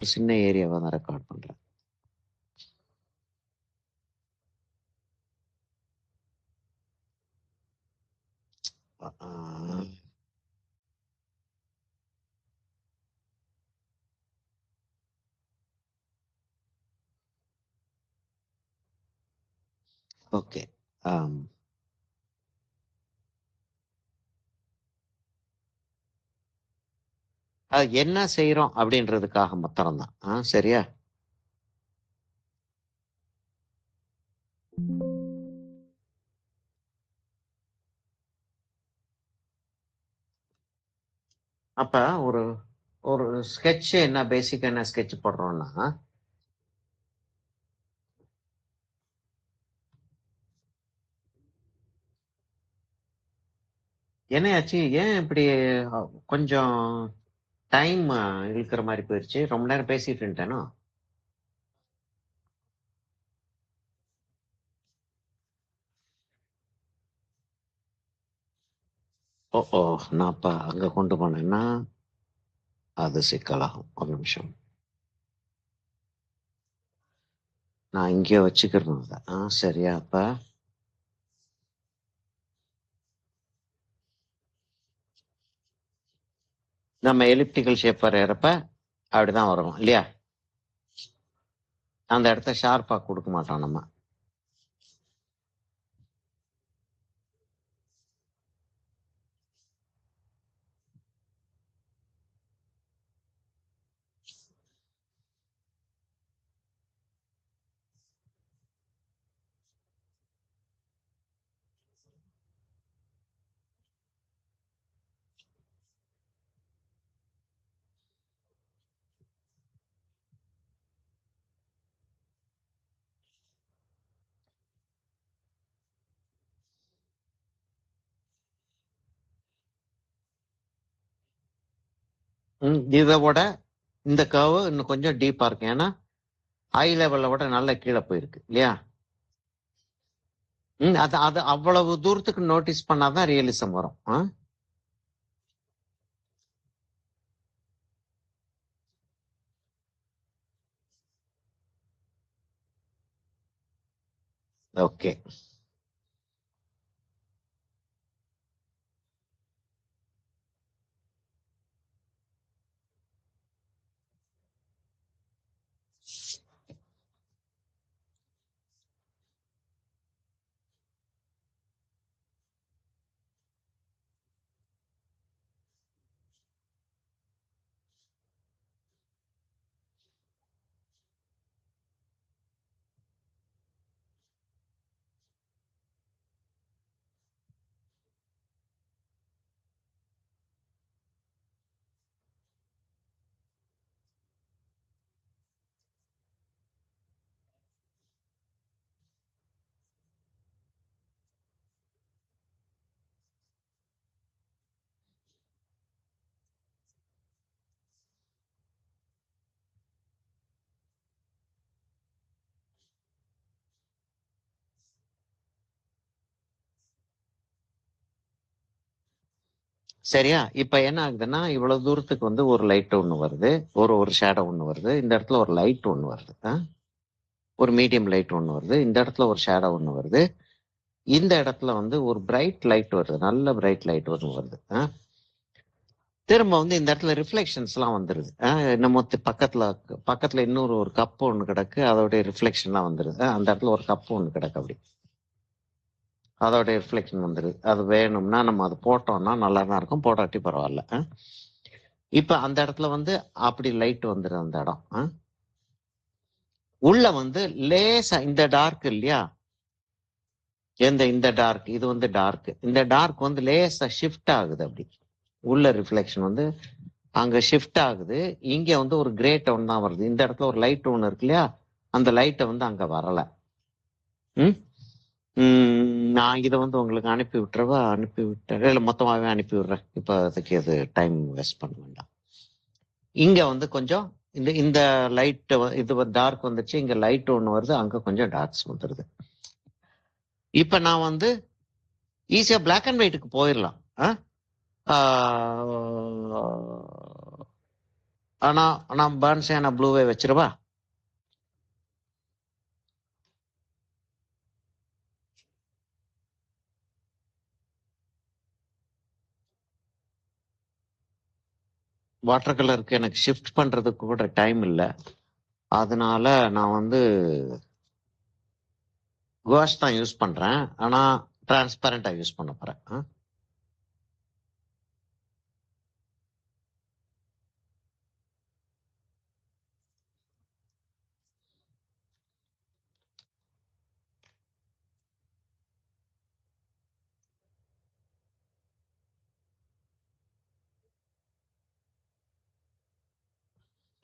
சின்ன ஏரியாவை தான் ரெக்கார்ட் பண்றேன். ஓகே. அது என்ன செய்யறோம் அப்படின்றதுக்காக மாத்திரம்தான். சரியா? அப்ப ஒரு ஒரு ஸ்கெட்ச் என்ன பேசிக் என்ன ஸ்கெட்ச் போடுறோம்னா, என்னையாச்சு ஏன் இப்படி கொஞ்சம் டைம் இழுக்கிற மாதிரி போயிடுச்சு? ரொம்ப நேரம் பேசிட்டு இருந்தேனோ? ஓ நான் அப்ப அங்க கொண்டு போனேன்னா அது சிக்கலாகும். ஒரு நிமிஷம், நான் இங்கேயே வச்சுக்கிறேன் அதை. சரியா? அப்ப நம்ம எலிப்டிக்கல் ஷேப் வரையறப்ப அப்படிதான் வரும் இல்லையா? அந்த இடத்த ஷார்ப்பா கொடுக்க மாட்டோம் நம்ம. இதை விட இந்த கர்வ் இன்னும் கொஞ்சம் டீப்பா இருக்கு. ஏன்னா ஹை லெவல்ல விட நல்ல கீழே போயிருக்கு இல்லையா? அது அது அவ்வளவு தூரத்துக்கு நோட்டீஸ் பண்ணாதான் ரியலிசம் வரும். ஓகே. சரியா? இப்ப என்ன ஆகுதுன்னா, இவ்வளவு தூரத்துக்கு வந்து ஒரு லைட் ஒண்ணு வருது, ஒரு ஒரு ஷேடோ ஒண்ணு வருது, இந்த இடத்துல ஒரு லைட் ஒண்ணு வருது. ஒரு மீடியம் லைட் ஒண்ணு வருது, இந்த இடத்துல ஒரு ஷேடோ ஒண்ணு வருது, இந்த இடத்துல வந்து ஒரு பிரைட் லைட் வருது, நல்ல பிரைட் லைட் ஒண்ணு வருது. திரும்ப வந்து இந்த இடத்துல ரிஃப்ளெக்ஷன்ஸ் எல்லாம் வந்துருது. நம்ம பக்கத்துல பக்கத்துல இன்னொரு ஒரு கப் ஒண்ணு கிடக்கு, அதோடைய ரிஃப்ளெக்ஷன் எல்லாம் வந்துருது. அந்த இடத்துல ஒரு கப் ஒண்ணு கிடக்கு, அப்படி அதோட ரிஃப்ளெக்ஷன் வந்துருது. அது வேணும்னா நம்ம அது போட்டோம்னா நல்லா தான் இருக்கும், போடாட்டி பரவாயில்ல. இப்ப அந்த இடத்துல வந்து அப்படி லைட் வந்துருது. அந்த இடம் உள்ள வந்து லேசா இந்த டார்க் இல்லையா? இந்த டார்க், இது வந்து டார்க். இந்த டார்க் வந்து லேசா ஷிஃப்ட் ஆகுது. அப்படி உள்ள ரிஃப்ளெக்ஷன் வந்து அங்க ஷிஃப்ட் ஆகுது. இங்க வந்து ஒரு கிரே டோன் தான் வருது. இந்த இடத்துல ஒரு லைட் ஒண்ணு இருக்கு இல்லையா? அந்த லைட்டை வந்து அங்க வரல. ம் நான் இதை வந்து உங்களுக்கு அனுப்பி விட்டுறவா? அனுப்பி விட்டுறேன், இல்லை மொத்தமாவே அனுப்பி விடுறேன். இப்போ அதுக்கு அது டைம் வேஸ்ட் பண்ண வேண்டாம். இங்க வந்து கொஞ்சம் இந்த இந்த லைட் இது டார்க் வந்துச்சு, இங்க லைட் ஒண்ணு வருது, அங்க கொஞ்சம் டார்க்ஸ் வந்துருது. இப்ப நான் வந்து ஈஸியா பிளாக் அண்ட் ஒயிட்டுக்கு போயிடலாம். ஆனா நான் பர்ன்ஸியான ப்ளூவே வச்சிருவா. வாட்டர் கலருக்கு எனக்கு ஷிஃப்ட் பண்றதுக்கு கூட டைம் இல்லை. அதனால நான் வந்து குவாஷ் தான் யூஸ் பண்றேன். ஆனா டிரான்ஸ்பரண்டா யூஸ் பண்ண போறேன்.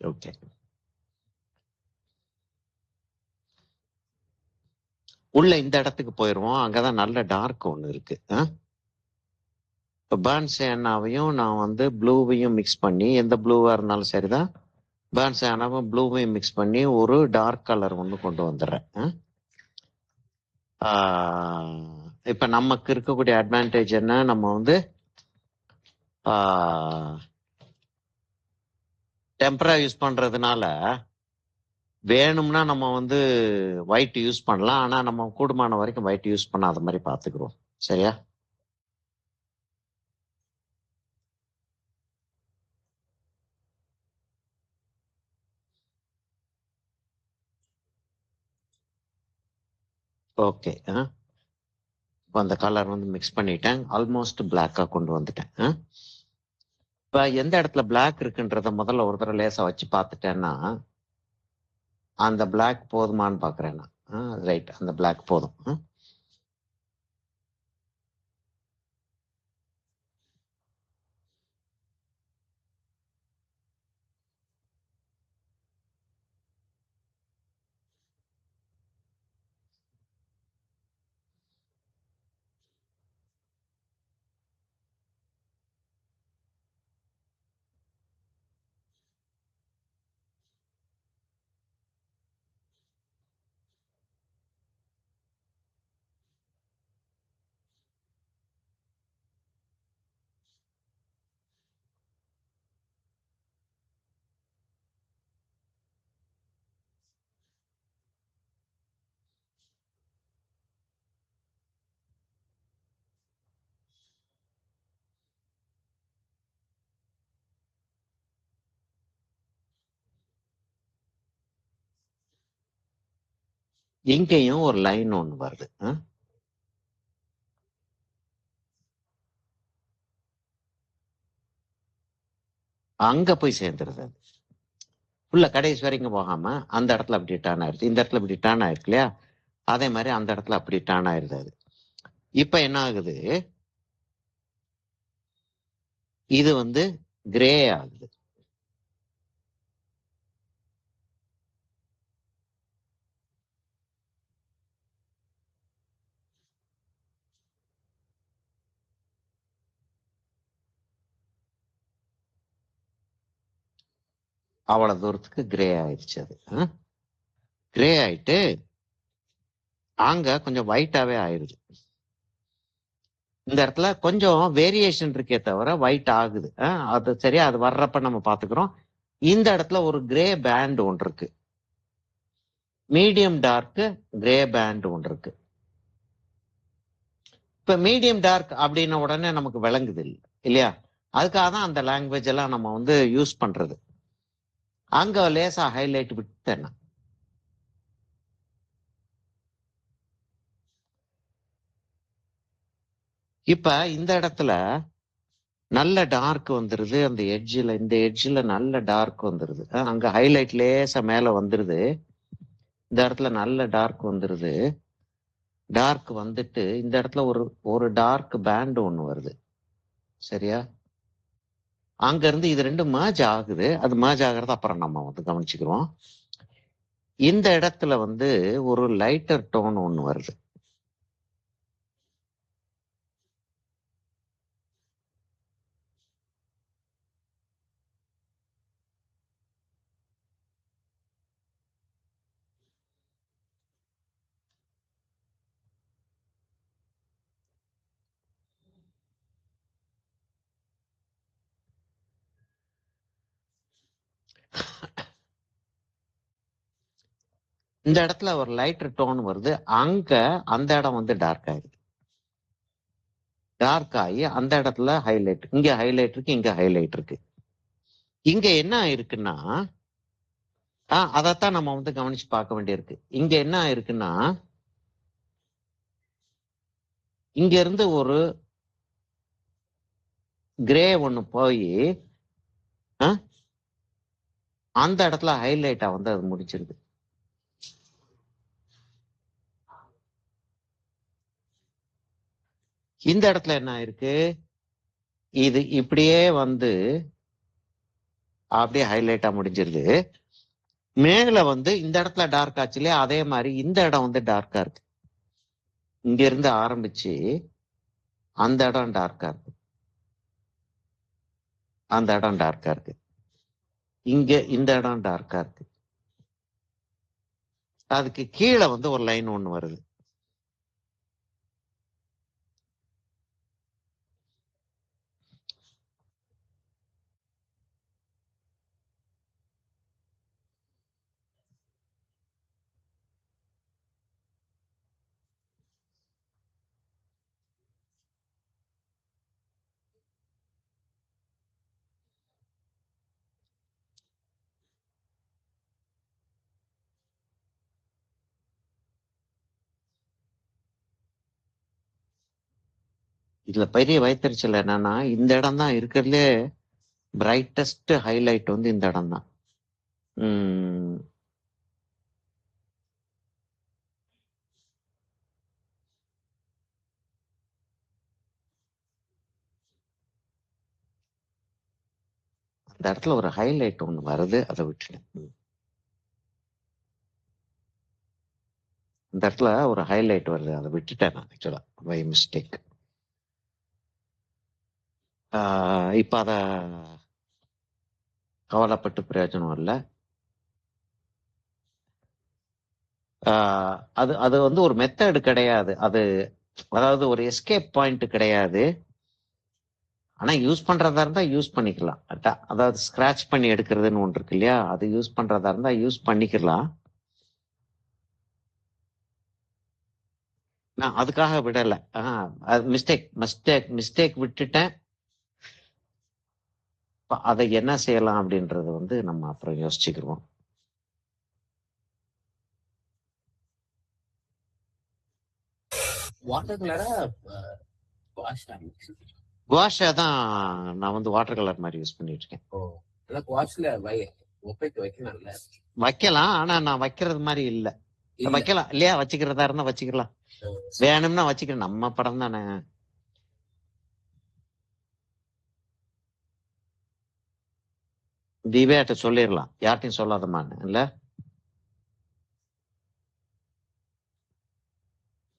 ஓகே. உள்ள இந்த இடத்துக்கு போயிருவோம். அங்கதான் நல்ல டார்க் ஒண்ணு இருக்கு. இப்போ பேர்ன்ஸ் எண்ணாவையும் நான் வந்து ப்ளூவையும் மிக்ஸ் பண்ணி, எந்த ப்ளூவா இருந்தாலும் சரிதான், பேர்ன்ஸ் எண்ணாவும் ப்ளூவையும் மிக்ஸ் பண்ணி ஒரு டார்க் கலர் ஒன்று கொண்டு வந்துடுறேன். இப்ப நமக்கு இருக்கக்கூடிய அட்வான்டேஜ் என்ன, நம்ம வந்து டெம்பரா யூஸ் பண்றதுனால வேணும்னா நம்ம வந்து ஒயிட் யூஸ் பண்ணலாம். ஆனா நம்ம கூடுமான வரைக்கும் ஒயிட் யூஸ் பண்ணாத மாதிரி பாத்துக்கிறோம். சரியா? ஓகே. இப்போ அந்த கலர் வந்து மிக்ஸ் பண்ணிட்டேன். ஆல்மோஸ்ட் பிளாக்கா கொண்டு வந்துட்டேன். இப்ப எந்த இடத்துல பிளாக் இருக்குன்றத முதல்ல ஒரு தடவை லேசா வச்சு பார்த்துட்டேன்னா அந்த பிளாக் போதுமான்னு பாக்குறேன் நான். ரைட், அந்த பிளாக் போதும். இங்கேயும் ஒரு லைன் ஒன்று வருது. அங்க போய் சேர்ந்துருது. அது ஃபுல்லா கடைசி வரைக்கும் போகாம அந்த இடத்துல அப்படி டர்ன் ஆயிருது. இந்த இடத்துல இப்படி டர்ன் ஆயிருக்கு இல்லையா, அதே மாதிரி அந்த இடத்துல அப்படி டர்ன் ஆயிருது. அது இப்ப என்ன ஆகுது, இது வந்து கிரே ஆகுது. அவ்வளவு தூரத்துக்கு கிரே ஆயிடுச்சு. அது கிரே ஆயிட்டு அங்க கொஞ்சம் ஒயிட்டாவே ஆயிருது. இந்த இடத்துல கொஞ்சம் வேரியேஷன் இருக்கே தவிர ஒயிட் ஆகுது. அது சரியா, அது வர்றப்ப நம்ம பாத்துக்கிறோம். இந்த இடத்துல ஒரு கிரே பேண்ட் ஒன்று இருக்கு, மீடியம் டார்க் கிரே பேண்ட் ஒன்று இருக்கு. இப்ப மீடியம் டார்க் அப்படின்ன உடனே நமக்கு விளங்குது இல்லையா? அதுக்காக தான் அந்த லாங்குவேஜ் எல்லாம் நம்ம வந்து யூஸ் பண்றது. அங்க லேசா ஹைலைட் விட்டேன். இப்ப இந்த இடத்துல நல்ல டார்க் வந்துருது. அந்த எட்ஜில், இந்த எட்ஜில் நல்ல டார்க் வந்துருது. அங்க ஹைலைட் லேசா மேல வந்துருது. இந்த இடத்துல நல்ல டார்க் வந்துருது. டார்க் வந்துட்டு இந்த இடத்துல ஒரு ஒரு டார்க் பேண்ட் ஒண்ணு வருது. சரியா? அங்க இருந்து இது ரெண்டும் merge ஆகுது. அது merge ஆகுறது அப்புறம் நம்ம வந்து கவனிச்சுக்கிறோம். இந்த இடத்துல வந்து ஒரு லைட்டர் டோன் ஒண்ணு வருது. இந்த இடத்துல ஒரு லைட்டர் டோன் வருது, அங்க அந்த இடம் வந்து டார்க் ஆயிடுது. டார்க் ஆகி அந்த இடத்துல ஹைலைட், இங்க ஹைலைட் இருக்கு, இங்க ஹைலைட் இருக்கு. இங்க என்ன இருக்குன்னா அதைத்தான் நம்ம வந்து கவனிச்சு பார்க்க வேண்டியிருக்கு. இங்க என்ன இருக்குன்னா இங்க இருந்து ஒரு கிரே ஒண்ணு போய் அந்த இடத்துல ஹைலைட்டா வந்து அது முடிச்சிருது. இந்த இடத்துல என்ன இருக்கு, இது இப்படியே வந்து அப்படியே ஹைலைட்டா முடிஞ்சிருது. மேல வந்து இந்த இடத்துல டார்க் ஆச்சு இல்லையா, அதே மாதிரி இந்த இடம் வந்து டார்க்கா இருக்கு. இங்க இருந்து ஆரம்பிச்சு அந்த இடம் டார்க்கா இருக்கு, அந்த இடம் டார்க்கா இருக்கு, இங்க இந்த இடம் டார்க்கா இருக்கு. அதுக்கு கீழே வந்து ஒரு லைன் ஒண்ணு வருது. இதுல பெரிய வயிற்றுச்சல் என்னன்னா, இந்த இடம் தான் இருக்கிறதுலே பிரைட்டஸ்ட் ஹைலைட் வந்து இந்த இடம் தான். அந்த இடத்துல ஒரு ஹைலைட் ஒண்ணு வருது, அதை விட்டுட்டேன். இந்த இடத்துல ஒரு ஹைலைட் வருது, அதை விட்டுட்டேன் நான் ஆக்சுவலா பை மிஸ்டேக். இப்ப அத கவலைப்பட்டு பிரயோஜனம் இல்லை. அது அது வந்து ஒரு மெத்தட் கிடையாது, அது அதாவது ஒரு எஸ்கேப் பாயிண்ட் கிடையாது. ஆனா யூஸ் பண்றதா இருந்தா யூஸ் பண்ணிக்கலாம். அதாவது ஸ்கிராச் பண்ணி எடுக்கிறதுன்னு ஒன்று இருக்கு இல்லையா, அது யூஸ் பண்றதா இருந்தா யூஸ் பண்ணிக்கலாம். நான் அதுக்காக விடல. மிஸ்டேக் விட்டுட்டேன். அதை என்ன செய்யலாம் அப்படின்றது வந்து நம்ம அப்புறம் யோசிச்சுக்கிருவோம். வாட்டர் கலரா குவாஷா தான் நான் வந்து வாட்டர் கலர் மாதிரி யூஸ் பண்ணிட்டு இருக்கேன். குவாஷ்ல வைக்கலாம்ல? வைக்கலாம், ஆனா நான் வைக்கிறது மாதிரி இல்ல. வைக்கலாம் இல்லையா, வச்சுக்கிறதா இருந்தா வச்சுக்கலாம், வேணும்னா வச்சுக்கிறேன், நம்ம படம் தானே. தீபாட்ட சொல்லிடலாம், யார்ட்டையும் சொல்லாதமான்னு இல்ல.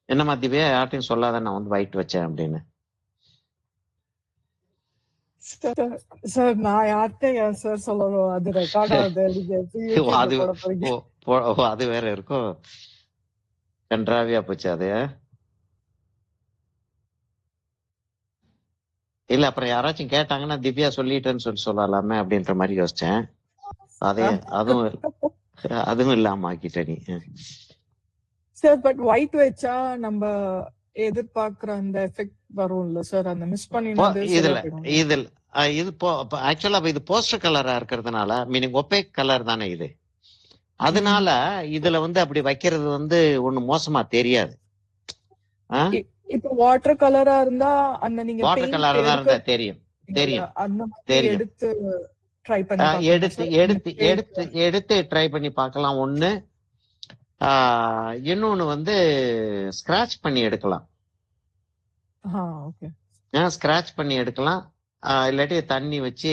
என்னம்மா திவ்யா, யார்ட்டையும் சொல்லாத நான் வந்து ஒயிட் வச்சேன் அப்படின்னு. சார் நான் யார்கிட்ட சார் சொல்லணும், அது ரெக்கார்ட் ஆகுது. அது வேற இருக்கும், கன்றாவியா போச்சு அது. இல்ல அப்புறம் யாராச்சும் கேட்டாங்கன்னா திவ்யா சொல்லிட்டேன்னு சொல்லலாமே அப்படின்ற மாதிரி யோசிச்சேன். அதுவும் இல்லாம ஆக்கிட்ட நீ. சார் பட் ஒயிட் வச்சா நம்ம எதிர்பார்க்கிற அந்த எஃபெக்ட் வரும்ல சார், அந்த மிஸ் பண்ணினது இது ஆக்சுவலா இது போஸ்டர் கலரா இருக்கிறதுனால, மீனிங் ஒப்பேக் கலர் தானே இது, அதனால இதுல வந்து அப்படி வைக்கிறது வந்து ஒண்ணு மோசமா தெரியாது. இப்ப வாட்டர் கலரா இருந்தா அந்த நீங்க வாட்டர் கலரா தான் இருந்தா தெரியும் அந்த மாதிரி எடுத்து ட்ரை பண்ணி எடுத்து ட்ரை பண்ணி பார்க்கலாம். ஒண்ணு, இன்னொன்னு வந்து ஸ்கிராச் பண்ணி எடுக்கலாம். ஸ்கிராச் பண்ணி எடுக்கலாம், இல்லாட்டி தண்ணி வச்சு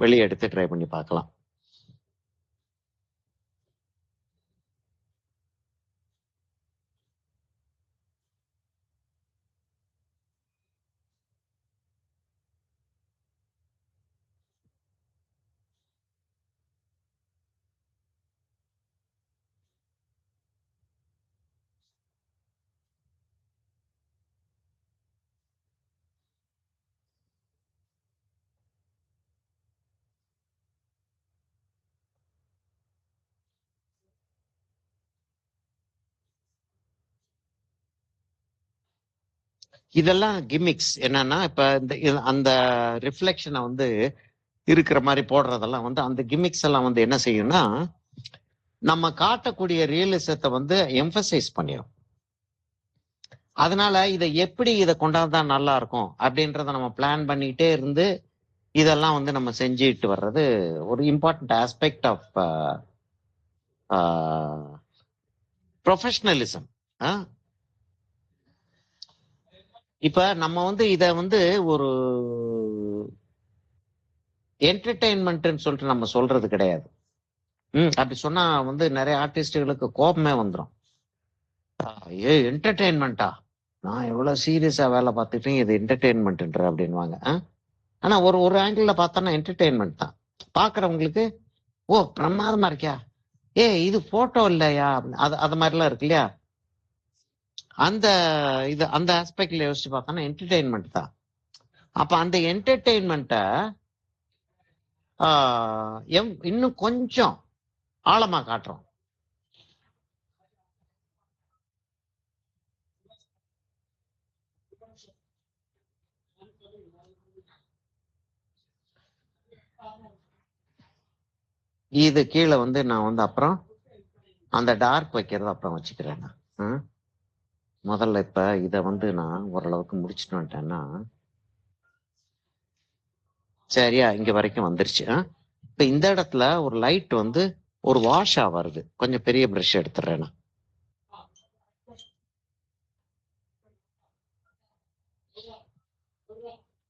வெளியே எடுத்து ட்ரை பண்ணி பார்க்கலாம். இதெல்லாம் கிமிக்ஸ். என்னன்னா இப்ப அந்த ரிஃப்ளெக்ஷனை வந்து இருக்கிற மாதிரி போடுறதெல்லாம் வந்து அந்த கிமிக்ஸ் எல்லாம் வந்து என்ன செய்யும்னா நம்ம காட்டக்கூடிய ரியலிசத்தை வந்து எம்பசைஸ் பண்ணிடும். அதனால இதை கொண்டாந்தா நல்லா இருக்கும் அப்படின்றத நம்ம பிளான் பண்ணிட்டே இருந்து இதெல்லாம் வந்து நம்ம செஞ்சுட்டு வர்றது ஒரு இம்பார்ட்டன்ட் ஆஸ்பெக்ட் ஆஃப் ப்ரொஃபஷனலிசம். இப்ப நம்ம வந்து இத வந்து ஒரு என்டர்டெயின்மெண்ட்னு சொல்லிட்டு நம்ம சொல்றது கிடையாது. அப்படி சொன்னா வந்து நிறைய ஆர்டிஸ்டுகளுக்கு கோபமே வந்துடும். என்டர்டெயின்மெண்டா, நான் எவ்வளவு சீரியஸா வேலை பார்த்துட்டேன், இது என்டர்டெயின்மெண்ட்ன்ற அப்படின்வாங்க. ஆனா ஒரு ஒரு ஆங்கிள் பார்த்தோம்னா என்டர்டெயின்மெண்ட் தான். பாக்குறவங்களுக்கு ஓ பிரமாதமா இருக்கியா, இது போட்டோ இல்லையா, அது மாதிரிலாம் இருக்கு இல்லையா. அந்த அந்த ஆஸ்பெக்ட்ல யோசிச்சு பார்த்தோம்னா என்டர்டெயின்மெண்ட் தான். அப்ப அந்த என்டர்டெயின்மெண்ட்டை இன்னும் கொஞ்சம் ஆழமா காட்டுறோம். இது கீழே வந்து நான் வந்து அப்புறம் அந்த டார்க் வைக்கிறது அப்புறம் வச்சுக்கிறேன். முதல்ல இப்ப இத வந்து நான் ஓரளவுக்கு முடிச்சுட்டு வந்துட்டேன்னா சரியா இங்க வரைக்கும் வந்துருச்சு. இப்ப இந்த இடத்துல ஒரு லைட் வந்து ஒரு வாஷா வருது. கொஞ்சம் பெரிய பிரஷ் எடுத்துறேன் நான்.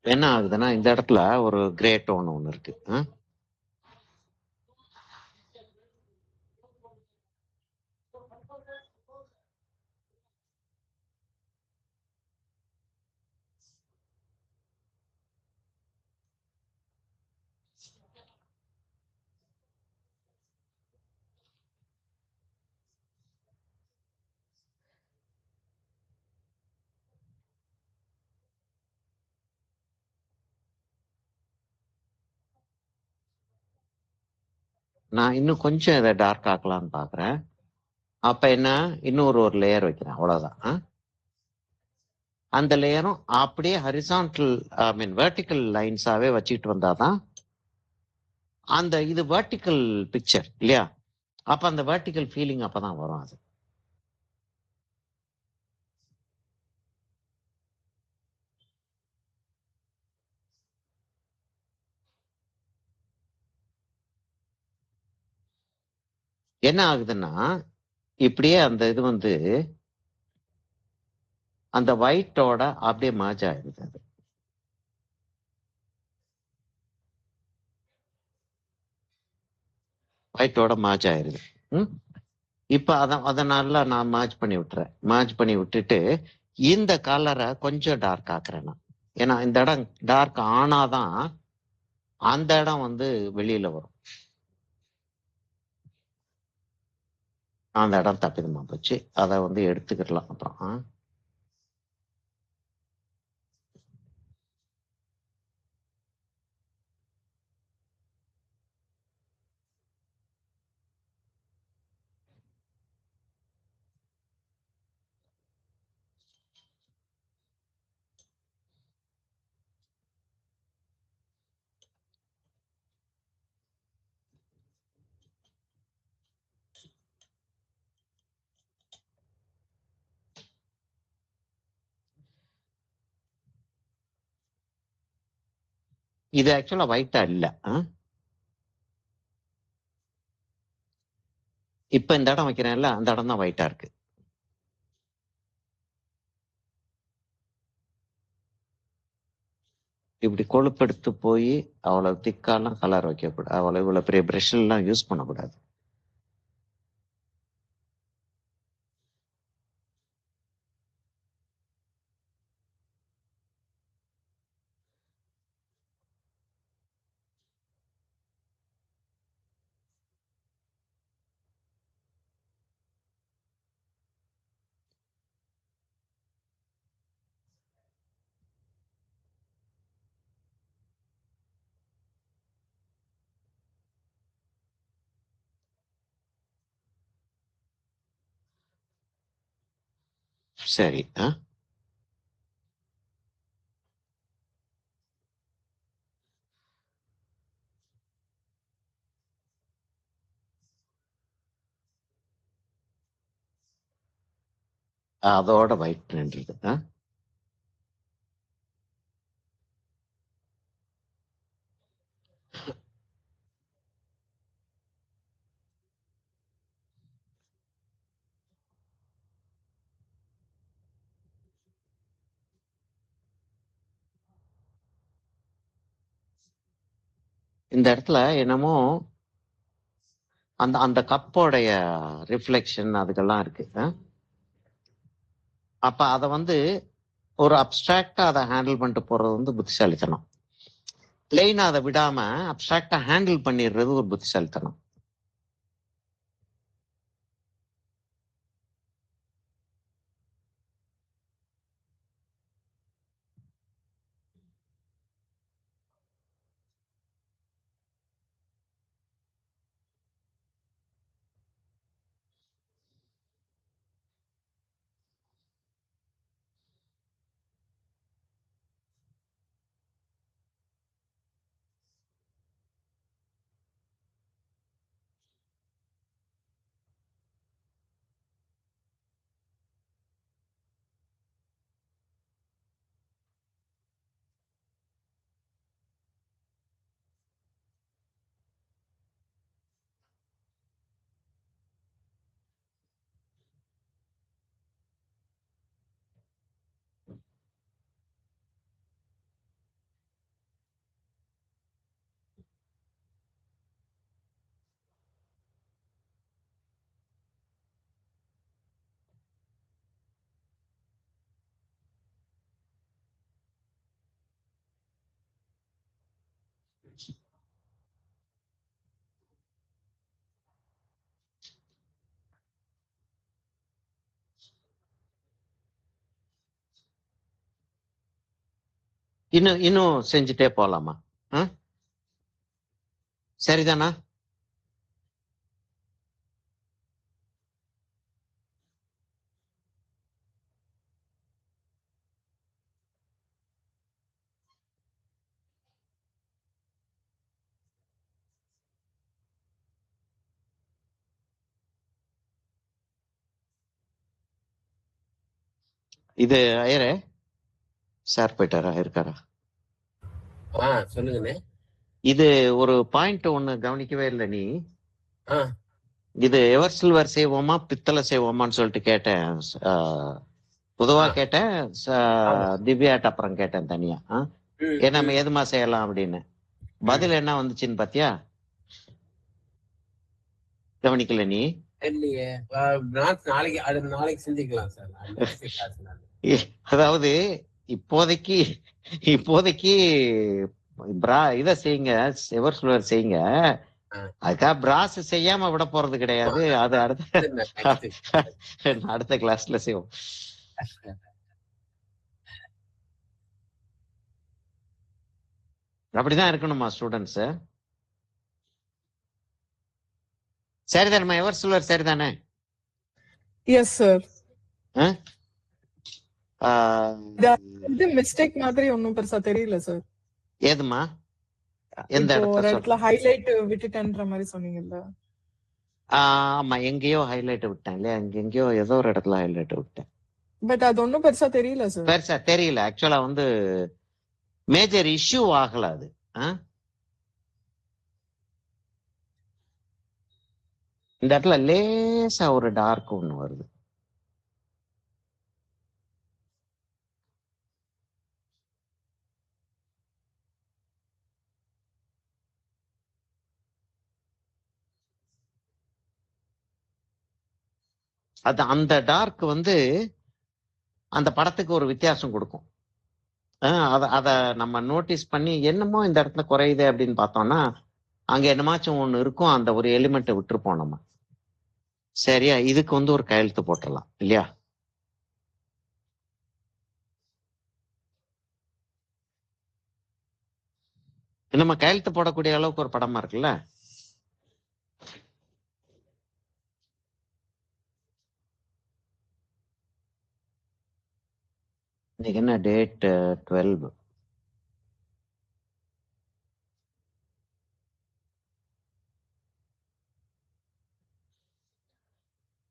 என்ன ஆகுதுன்னா இந்த இடத்துல ஒரு கிரே டோன் ஒண்ணு இருக்கு. நான் இன்னும் கொஞ்சம் இதை டார்க் ஆக்கலாம்னு பாக்குறேன். அப்ப என்ன, இன்னொரு ஒரு லேயர் வைக்கிறேன், அவ்வளவுதான். அந்த லேயரும் அப்படியே ஹரிசான்டல் வெர்டிக்கல் லைன்ஸாவே வச்சுட்டு வந்தாதான் அந்த இது வெர்டிக்கல் பிக்சர் இல்லையா. அப்ப அந்த வெர்டிக்கல் ஃபீலிங் அப்பதான் வரும். அது என்ன ஆகுதுன்னா இப்படியே அந்த இது வந்து அந்த ஒயிட்டோட அப்படியே merge ஆயிடுது. அது ஒயிட்டோட merge ஆயிருது. இப்ப அதனால நான் merge பண்ணி விட்டுறேன். merge பண்ணி விட்டுட்டு இந்த கலரை கொஞ்சம் டார்க் ஆக்குறேன் நான். ஏன்னா இந்த இடம் டார்க் ஆனாதான் அந்த இடம் வந்து வெளியில வரும். அந்த இடம் தப்பிதமா போச்சு, அதை வந்து எடுத்துக்கிடலாம் அப்புறம். இது ஆக்சுவலா ஒயிட்டா இல்ல. இப்ப இந்த இடம் வைக்கிறேன்ல, அந்த இடம் தான் ஒயிட்டா இருக்கு. இப்படி கொழுப்பெடுத்து போய் அவ்வளவு திக்காலாம் கலர் வைக்கக்கூடாது. அவ்வளவு இவ்வளவு பெரிய பிரஷ் எல்லாம் யூஸ் பண்ணக்கூடாது. சரி. அதோட ஒயிட் நின்றுது. இந்த இடத்துல என்னமோ அந்த அந்த கப்போடைய ரிஃப்ளெக்ஷன் அதுக்கெல்லாம் இருக்கு. அப்ப அதை வந்து ஒரு அப்டிராக்டா அதை ஹேண்டில் பண்ணிட்டு போறது வந்து புத்திசாலித்தனம். பிளெயினா அதை விடாம அப்டிராக்டா ஹேண்டில் பண்ணிடுறது ஒரு புத்திசாலித்தனம். இன்னும் இன்னும் செஞ்சுட்டே போலாமா? சரிதானா? இது ஐயரே சார் போயிட்டாரா இருக்காரா? சொல்லுங்கண்ணே. இது ஒரு பாயிண்ட் ஒண்ணு கவனிக்கவே இல்லை நீ. ஆ இது எவர் சில்வர் செய்வோமா பித்தளை செய்வோமான்னு சொல்லிட்டு கேட்டேன். பொதுவா ஆ கேட்டேன். ஆமா. திவ்யாட்ட அப்புறம் கேட்டேன் தனியா. ஏன்னா நம்ம ம். எதுமா செய்யலாம் அப்படின்னு. பதில் என்ன வந்துச்சுன்னு பாத்தியா? கவனிக்கல நீ? இல்லையே. நாளைக்கு அது நாளைக்கு செஞ்சுக்கலாம் சார். அதாவது இப்போதைக்கு இப்போதைக்கு இத செய்யுங்க, எவர் சில்வர் செய்யுங்க. அதுக்காக பிராஸ் செய்யாம விட போறது கிடையாது. அது அடுத்த கிளாஸ்ல செய்வோம். அப்படிதான் இருக்கணுமா ஸ்டூடெண்ட்ஸ்? சரிதானே எவர் சில்வர்? சரிதானே? Yes sir. இது மிஸ்டேக் மாதிரி ஒன்னும் பெருசா தெரியல சார். ஏதுமா? எந்த இப்போ ஒரு இடத்துல இடத்துல ஹைலைட் விட்டுட்டேன்ற மாதிரி சொன்னீங்கல்ல. ஆமா, எங்கேயோ ஹைலைட் விட்டேன் இல்லையா? எங்கேயோ ஏதோ ஒரு இடத்துல ஹைலைட் விட்டேன். பட் அது ஒன்னும் பெருசா தெரியல சார். பெருசா தெரியல. ஆக்சுவலா வந்து மேஜர் இஷ்யூ ஆகல அது. இந்த இடத்துல லேசா ஒரு டார்க் ஒண்ணு வருது. அது அந்த டார்க் வந்து அந்த படத்துக்கு ஒரு வித்தியாசம் கொடுக்கும். அத நம்ம நோட்டீஸ் பண்ணி என்னமோ இந்த இடத்துல குறையுது அப்படின்னு பார்த்தோம்னா அங்க என்னமாச்சும் ஒண்ணு இருக்கும். அந்த ஒரு எலிமெண்ட்டை விட்டுருப்போம் நம்ம. சரியா? இதுக்கு வந்து ஒரு கையெழுத்து போட்டுடலாம் இல்லையா? நம்ம கையெழுத்து போடக்கூடிய அளவுக்கு ஒரு படமா இருக்குல்ல. இன்னைக்கு என்ன டேட்? 12.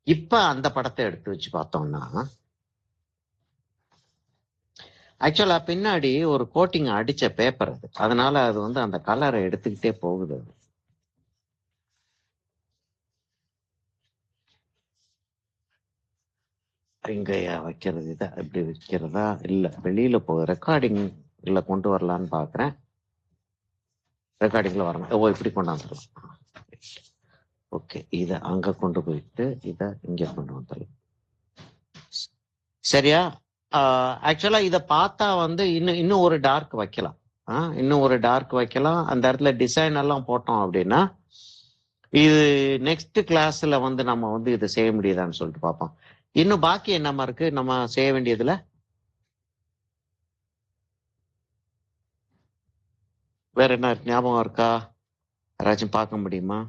இப்ப அந்த படத்தை எடுத்து வச்சு பார்த்தோம்னா ஆக்சுவலா பின்னாடி ஒரு கோட்டிங் அடிச்ச பேப்பர் அது, அதனால அது வந்து அந்த கலரை எடுத்துக்கிட்டே போகுது அது. இங்கயா வைக்கிறது, இதை இப்படி வைக்கிறதா இல்ல வெளியில ரெக்கார்டிங் இல்ல கொண்டு வரலான்னு பாக்குறேன். ரெக்கார்டிங்ல வரணும். ஓ இப்படி கொண்டாந்துடலாம். ஓகே, இதை அங்க கொண்டு போயிட்டு இதை இங்க கொண்டு வந்துடலாம். சரியா? ஆக்சுவலா இதை பார்த்தா வந்து இன்னும் ஒரு டார்க் வைக்கலாம். இன்னும் ஒரு டார்க் வைக்கலாம். அந்த இடத்துல டிசைன் எல்லாம் போட்டோம் அப்படின்னா இது நெக்ஸ்ட் கிளாஸ்ல வந்து நம்ம வந்து இதை செய்ய முடியுதான்னு சொல்லிட்டு பார்ப்போம். இன்னும் பாக்கி என்னமா இருக்கு நம்ம செய்ய வேண்டியதுல? வேற என்ன ஞாபகம் இருக்கா? யாராச்சும் பார்க்க முடியுமா?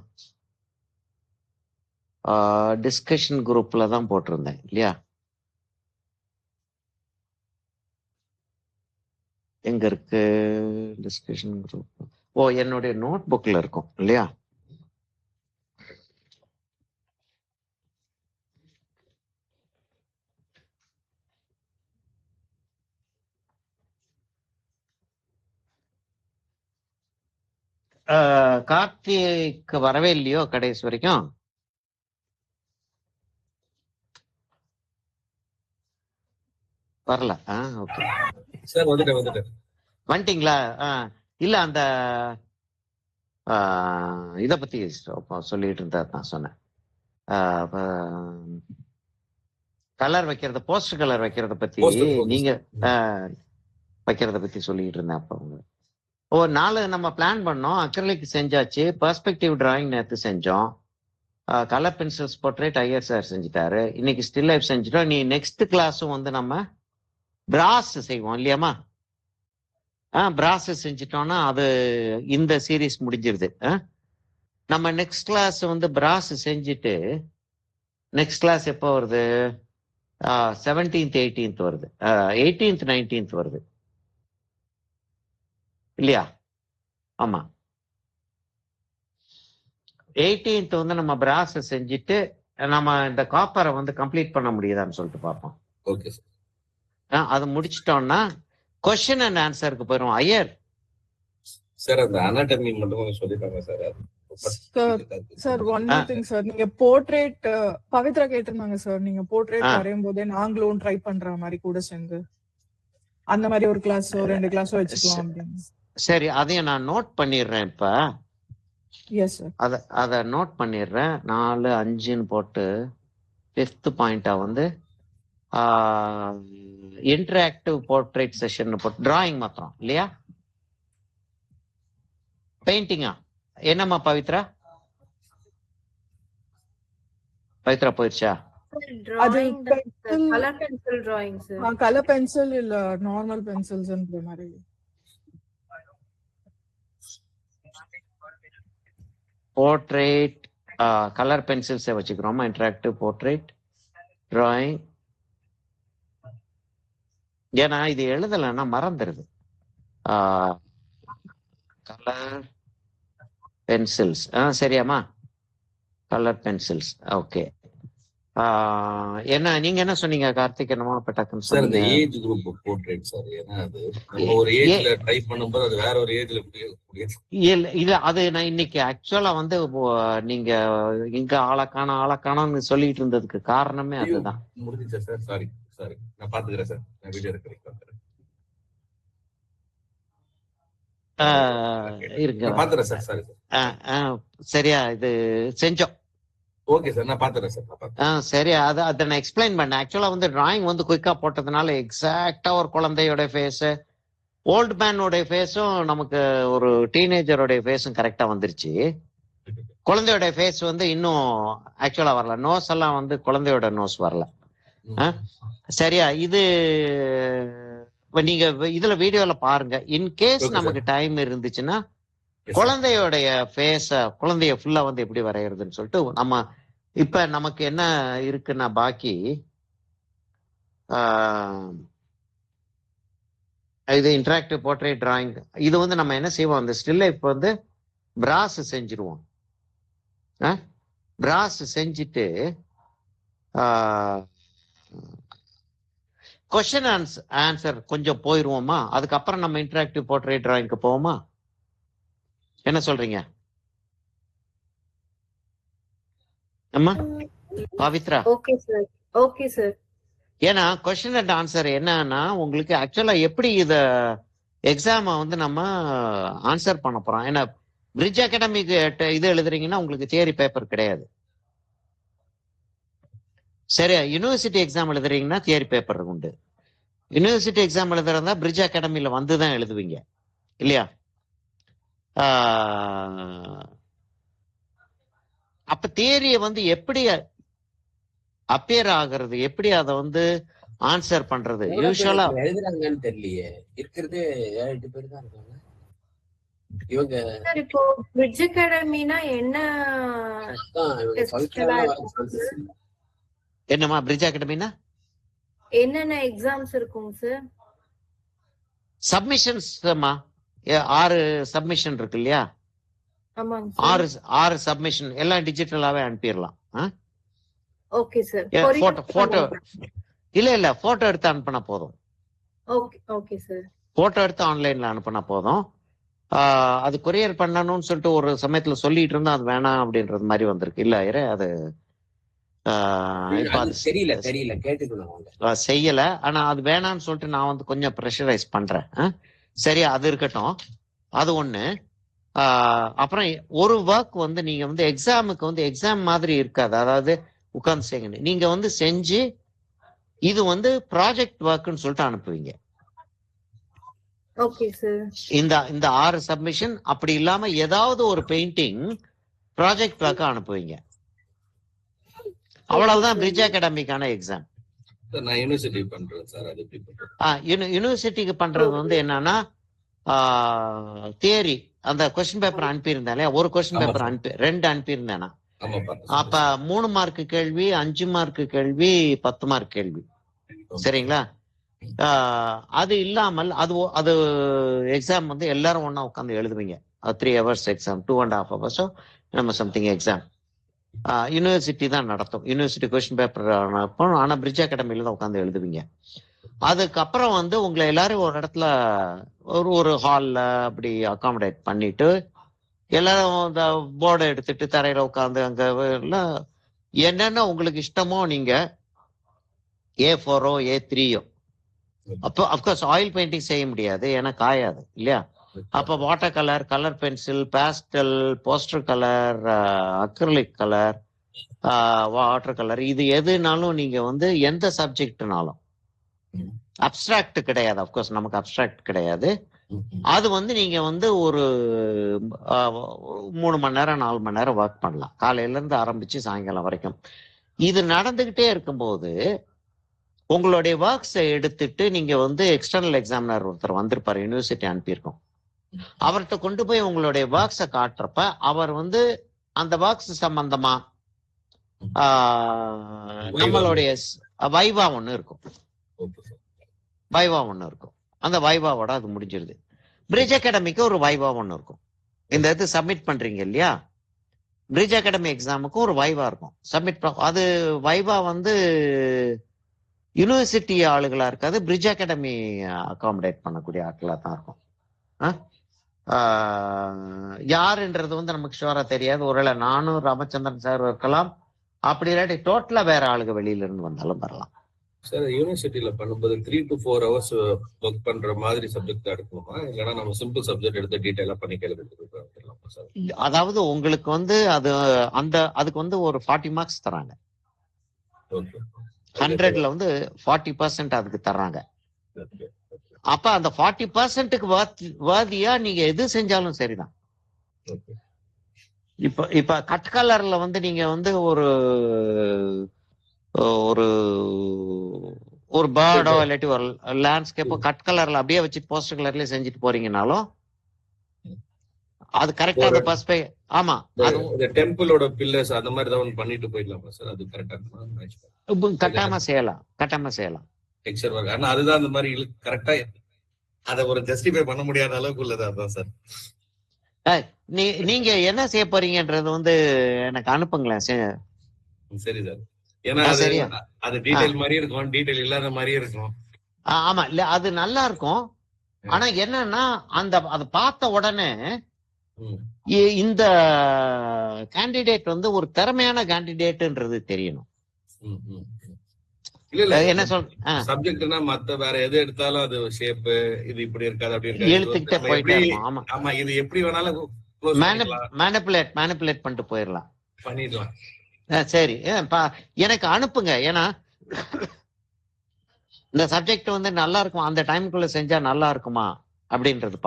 டிஸ்கஷன் குரூப்ல தான் போட்டிருந்தேன் இல்லையா? எங்க இருக்கு டிஸ்கஷன் குரூப்? ஓ என்னுடைய நோட் புக்ல இருக்கும் இல்லையா? கார்த்திக் வரவே இல்லையோ கடைசி வரைக்கும்? வரல. ஓகே சார் வந்துட்டேன். வந்துட்டீங்களா? இல்ல அந்த இத பத்தி சொல்லிட்டு இருந்தா நான் சொன்னேன். கலர் வைக்கிறது, போஸ்டர் கலர் வைக்கிறத பத்தி நீங்க வைக்கிறத பத்தி சொல்லிட்டு இருந்தேன். அப்ப அவங்க ஒரு 4 நம்ம பிளான் பண்ணோம். அக்ரிலிக் செஞ்சாச்சு, பெர்ஸ்பெக்டிவ் டிராயிங் நேற்று செஞ்சோம், colour pencils portrait Iyer sir செஞ்சுட்டாரு, இன்னைக்கு ஸ்டில் லைஃப் செஞ்சுட்டோம். நீ நெக்ஸ்ட் கிளாஸும் வந்து நம்ம பிராஸ் செய்வோம் இல்லையாமா? பிராஸ் செஞ்சுட்டோம்னா அது இந்த சீரீஸ் முடிஞ்சிருது. நம்ம நெக்ஸ்ட் கிளாஸ் வந்து பிராஸ் செஞ்சுட்டு நெக்ஸ்ட் கிளாஸ் எப்போ வருது? 17th 18th வருது, 18th 19th வருது இல்லையா? ஆமா, 18th வந்து நம்ம பிராஸ் செஞ்சுட்டு நம்ம இந்த காப்பரை வந்து கம்ப்ளீட் பண்ண முடியுதான்னு சொல்லிட்டு பார்ப்போம். Okay sir. அது முடிச்சிட்டோம்னா கொஸ்டின் அண்ட் ஆன்சருக்கு போயிடும். ஐயர் சார் அந்த அனாட்டமி மட்டும் சொல்லிட்டாங்க sir. Sir one more thing sir, நீங்க போர்ட்ரேட் பவித்ரா கேட்டிருந்தாங்க சார், நீங்க போர்ட்ரேட் வரையும் போதே நாங்களும் ட்ரை பண்ற மாதிரி கூட சேர்ந்து அந்த மாதிரி ஒரு கிளாஸ் 2 கிளாஸ் வச்சுக்கலாம் அப்படின்னு. சரி, அதையும் நான் நோட் பண்ணிடுறேன். இப்ப எஸ் சார், அத நோட் பண்ணிடுறேன். 4 5ன்னு போட்டு 5th பாயிண்டா வந்து இன்டராக்டிவ் போர்ட்ரேட் செஷன் போட்டு டிராயிங் மாத்திரம் இல்லையா? பெயிண்டிங்கா என்னம்மா பவித்ரா? பவித்ரா போயிடுச்சா? அது colour pencil drawing sir. Colour pencil இல்ல நார்மல் பென்சில்ஸ்ன்ற மாதிரி. போர்ட்ரேட் கலர் பென்சில்ஸை வச்சுக்கிறோமா? Interactive portrait drawing. ஏன்னா இது எழுதலைன்னா மறந்துடுது. கலர் பென்சில்ஸ் சரியாமா? Colour pencils. ஓகே. என்ன நீங்க என்ன சொன்னீங்க கார்த்திக்? என்னமோ பட்டாக்குன்னு சார் இந்த சொன்னீங்க. Age group portrait sir. ஏன்னா அது நம்ம ஒரு ஏஜ்ல ட்ரை பண்ணும்போது அது வேற ஒரு ஏஜ்ல இல்ல அது நான் இன்னைக்கு ஆக்சுவலா வந்து நீங்க இங்க ஆளக்கானு சொல்லிட்டு இருந்ததுக்கு காரணமே அதுதான். முடிஞ்சிச்சா சார்? சாரி நான் பாத்துக்கிறேன் சார். நான் வீடியோ ரெக்கார்டிங் பண்றேன். இருக்கு பாத்துறேன் சார். Sorry sir. சரியா இது செஞ்சோம். ஓகே சார், நான் பாத்துறேன் சார். சரி, அதை நான் எக்ஸ்பிளைன் பண்ணேன். ஆக்சுவலா வந்து டிராயிங் வந்து குயிக்கா போட்டதுனால எக்ஸாக்டா ஒரு குழந்தையோட ஃபேஸ், ஓல்டு மேனோட ஃபேஸும் நமக்கு ஒரு டீனேஜரோட ஃபேஸும் கரெக்டா வந்துருச்சு. குழந்தையோட ஃபேஸ் வந்து இன்னும் ஆக்சுவலா வரல. நோஸ் எல்லாம் வந்து குழந்தையோட நோஸ் வரல. சரியா? இது நீங்க இதுல வீடியோல பாருங்க. இன்கேஸ் நமக்கு டைம் இருந்துச்சுன்னா குழந்தையோடைய ஃபேஸ, குழந்தைய ஃபுல்லா வந்து எப்படி வரைகிறதுன்னு சொல்லிட்டு நம்ம இப்ப நமக்கு என்ன இருக்குன்னா பாக்கி இது இன்டராக்டிவ் போர்ட்ரேட் டிராயிங். இது வந்து நம்ம என்ன செய்வோம், அந்த ஸ்டில் லைஃப் வந்து பிராஸ் செஞ்சிருவோம். பிராஸ் செஞ்சுட்டு கொஸ்டின் ஆன்சர் கொஞ்சம் போயிருவோமா? அதுக்கப்புறம் நம்ம இன்டராக்டிவ் போர்ட்ரேட் டிராயிங்க்கு போவோமா? என்ன சொல்றீங்க அம்மா Pavithra? Okay sir. Okay sir. ஏன்னா கொஸ்டின் அண்ட் ஆன்சர் என்னன்னா உங்களுக்கு ஆக்சுவலா எப்படி இத எக்ஸாம வந்து நம்ம ஆன்சர் பண்ண போறோம். ஏன்னா பிரிட்ஜ் அகாடமிக்கு இது எழுதுறீங்கன்னா உங்களுக்கு தியரி பேப்பர் கிடையாது. சரியா? யூனிவர்சிட்டி எக்ஸாம் எழுதுறீங்கன்னா தியரி பேப்பர் உண்டு. யூனிவர்சிட்டி எக்ஸாம் எழுதுறதா பிரிட்ஜ் அகாடமில வந்து தான் எழுதுவீங்க இல்லையா? அப்ப தியரியை வந்து எப்படி அப்பியர் ஆகுறது, எப்படி அதை வந்து ஆன்சர் பண்றது? யூசுவலா எழுதுறாங்கன்னு தெரியலையே, இருக்கிறது 7-8 பேர் தான் இருக்காங்க இவங்க. சார் இப்போ பிரிட்ஜ் அகாடமினா என்ன? என்னமா பிரிட்ஜ் அகாடமினா என்னென்ன எக்ஸாம்ஸ் இருக்குங்க சார்? சப்மிஷன்ஸ் 6 சப்மிஷன் இருக்கு இல்லையா? ஆமாங்க சார். 6 சப்மிஷன் எல்லாம் டிஜிட்டலாவே அனுப்பிடலாம். Okay sir. போட்டோ இல்ல போட்டோ எடுத்து அனுப்பினா போதும். Okay okay sir. போட்டோ எடுத்து ஆன்லைன்ல அனுப்பினா போதும். அது கொரியர் பண்ணணும்னு சொல்லிட்டு ஒரு சமயத்துல சொல்லிட்டு இருந்தா அது வேணாம் அப்படின்றது மாதிரி வந்திருக்கு. இல்ல அது தெரியல கேட்டுக்கணும் செய்யல. ஆனா அது வேணாம்னு சொல்லிட்டு நான் வந்து கொஞ்சம் ப்ரெஷரைஸ் பண்றேன். சரியா? அது இருக்கட்டும். அது ஒண்ணு. அப்புறம் ஒரு ஒர்க் வந்து நீங்க வந்து எக்ஸாமுக்கு வந்து எக்ஸாம் மாதிரி இருக்காது. அதாவது உட்கார்ந்து செய்யுங்க. நீங்க வந்து செஞ்சு இது வந்து ப்ராஜெக்ட் ஒர்க்னு சொல்லிட்டு அனுப்புவீங்க. Okay sir. இந்த 6 சப்மிஷன் அப்படி இல்லாம ஏதாவது ஒரு பெயிண்டிங் ப்ராஜெக்ட் ஒர்க் அனுப்புவீங்க. அவ்வளவுதான் பிரிட்ஜ் அகாடமிக்கான எக்ஸாம். நான் யூனிவர்சிட்டி பண்றேன் சார். அது எப்படி பண்றது? யூனிவர்சிட்டிக்கு பண்றது வந்து என்னன்னா தியரி அந்த கொஸ்டின் பேப்பர் அனுப்பியிருந்தாலே ஒரு கொஸ்டின் பேப்பர் 2 அனுப்பியிருந்தேனா அப்ப 3 மார்க் கேள்வி, 5 மார்க் கேள்வி, 10 மார்க் கேள்வி. சரிங்களா? அது இல்லாமல் அது எக்ஸாம் வந்து எல்லாரும் ஒன்னா உட்காந்து எழுதுவீங்க. 3 hours எக்ஸாம், 2.5 hours நம்ம சம்திங் எக்ஸாம். யூனிவர்சிட்டி தான் நடத்தும். யூனிவர்சிட்டி கொஸ்டின் பேப்பர் அனுப்பும். ஆனா பிரிட்ஜ் அகாடமில தான் உட்காந்து எழுதுவீங்க. அதுக்கப்புறம் வந்து உங்களை எல்லாரும் ஒரு இடத்துல ஒரு ஹால்ல அப்படி அகாமடேட் பண்ணிட்டு எல்லாரும் இந்த போர்டை எடுத்துட்டு தரையில உட்காந்து அங்க என்னென்ன உங்களுக்கு இஷ்டமோ நீங்க A4 A3 அப்போ அப்கோர்ஸ் ஆயில் பெயிண்டிங் செய்ய முடியாது, ஏன்னா காயாது இல்லையா? அப்போ water colour, colour pencil, pastel, poster colour, acrylic colour, water colour, இது எதுனாலும் நீங்க வந்து எந்த சப்ஜெக்ட்னாலும் அப்டிராக்ட் கிடையாது. அப்கோர்ஸ் நமக்கு அப்டிராக்ட் கிடையாது. அது வந்து நீங்க வந்து ஒரு 3 மணி நேரம் 4 மணி நேரம் ஒர்க் பண்ணலாம், காலையில இருந்து ஆரம்பிச்சு சாயங்காலம் வரைக்கும். இது நடந்துகிட்டே இருக்கும்போது உங்களுடைய ஒர்க்ஸை எடுத்துட்டு நீங்க வந்து எக்ஸ்டர்னல் எக்ஸாமினர் ஒருத்தர் வந்திருப்பாரு, யூனிவர்சிட்டி அனுப்பியிருக்கோம். அவர்கிட்ட கொண்டு போய் உங்களுடைய ஒர்க்ஸை காட்டுறப்ப அவர் வந்து அந்த ஒர்க்ஸ் சம்பந்தமா நம்மளுடைய வைவா ஒண்ணு இருக்கும். வைவா ஒண்ணு இருக்கும். அந்த வைவாவோட அது முடிஞ்சிருது. பிரிட்ஜ் அகாடமிக்கு ஒரு வைவா ஒண்ணு இருக்கும். இந்த இது சப்மிட் பண்றீங்க இல்லையா? பிரிட்ஜ் அகாடமி எக்ஸாமுக்கும் ஒரு வைவா இருக்கும். சப்மிட் அது வைவா வந்து யூனிவர்சிட்டி ஆளுகளா இருக்காது, பிரிட்ஜ் அகாடமி அகாமடேட் பண்ணக்கூடிய ஆட்களா தான் இருக்கும். யாருன்றது வந்து நமக்கு ஷுவரா தெரியாது. ஒருவேளை நானும் ராமச்சந்திரன் சார் இருக்கலாம், அப்படி இல்லாட்டி டோட்டலா வேற ஆளுங்க வெளியில இருந்து வந்தாலும் வரலாம். சார் யூனிவர்சிட்டியில பண்ணும்போது 3 to 4 hours ஒர்க் பண்ற மாதிரி சப்ஜெக்ட் எடுக்கணுமா, இல்லைன்னா நம்ம சிம்பிள் சப்ஜெக்ட் எடுத்து டீடைலா பண்ணி கேள்வி? அதாவது உங்களுக்கு வந்து அது அதுக்கு வந்து ஒரு 40 மார்க்ஸ் தராங்க. 100ல வந்து 40% அதுக்கு தர்றாங்க. அப்ப அந்த 40%க்கு வாதியா நீங்க எது செஞ்சாலும் சரிதான். இப்ப கட் கலர்ல வந்து நீங்க வந்து ஒரு பேர்டோ இல்லாட்டி ஒரு லேண்ட்ஸ்கேப்போ கட் கலர்ல அப்படியே வச்சு போஸ்டர் கலர்லயே செஞ்சுட்டு போறீங்கனாலும் அது கரெக்டா அந்த பர்ஸ்பெக்ட். ஆமா, அது டெம்பிளோட பில்லர்ஸ் அந்த மாதிரி தான் பண்ணிட்டு போயிடலாமா சார்? அது கரெக்டா கட்டாம செய்யலாம். Texture work. ஆனா அதுதான் அந்த மாதிரி கரெக்டா அத ஒரு ஜஸ்டிஃபை பண்ண முடியாத அளவுக்கு உள்ளதா சார்? நீங்க என்ன செய்ய போறீங்கன்றது வந்து எனக்கு அனுப்புங்களேன். சரி சார். ஏன்னா அது டீடைல் மாதிரி இருக்கும், டீடைல் இல்லாத மாதிரி இருக்கும். ஆமா இல்ல அது நல்லா இருக்கும். ஆனா என்னன்னா அதை பார்த்த உடனே ம். இந்த கேண்டிடேட் வந்து ஒரு திறமையான கேண்டிடேட்ன்றது தெரியணும். ம், ம். இல்ல இல்ல என்ன சப்ஜெக்ட்னா மத்த வேற எது எடுத்தாலும் அது ஷேப் இது இப்படி இருக்காது அப்படி இருக்காது. இழுத்துக்கிட்டே போயிட்டே இருக்கும். ஆமா ஆமா இது எப்படி வேணாலும் மேனிபுலேட் பண்ணிட்டு போயிடலாம். பண்ணிடலாம். சரி எனக்கு அனுப்புங்க. ஏன்னா இந்த சப்ஜெக்ட் வந்து நல்லா இருக்கும், அந்த டைமுக்குள்ள செஞ்சா நல்லா இருக்குமா அப்படின்றது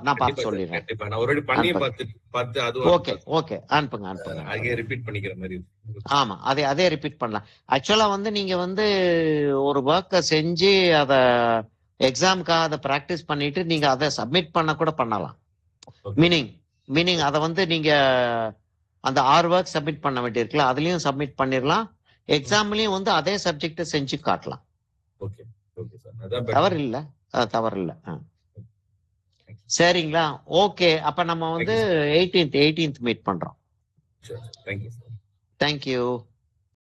நான் பார்த்து சொல்லிடுறேன். கண்டிப்பா நான் ஆல்ரெடி பண்ணி பார்த்து அது ஓகே ஓகே அனுப்புங்க. அங்கே ரிப்பீட் பண்ணிக்கிற மாதிரி. ஆமா அதே ரிப்பீட் பண்ணலாம். ஆக்சுவலா வந்து நீங்க வந்து ஒரு ஒர்க்கை செஞ்சு அதை எக்ஸாமுக்காக அதை ப்ராக்டிஸ் பண்ணிட்டு நீங்க அதை சப்மிட் பண்ண கூட பண்ணலாம். மீனிங் அதை வந்து நீங்க அந்த 6 ஒர்க் சப்மிட் பண்ண வேண்டியிருக்குல்ல, அதுலயும் சப்மிட் பண்ணிடலாம். எக்ஸாம்லயும் வந்து அதே சப்ஜெக்டை செஞ்சு காட்டலாம். தவறு இல்லை. சரிங்களா? ஓகே, அப்ப நம்ம வந்து 18th மீட் பண்றோம். தேங்க்யூ. தேங்க்யூ.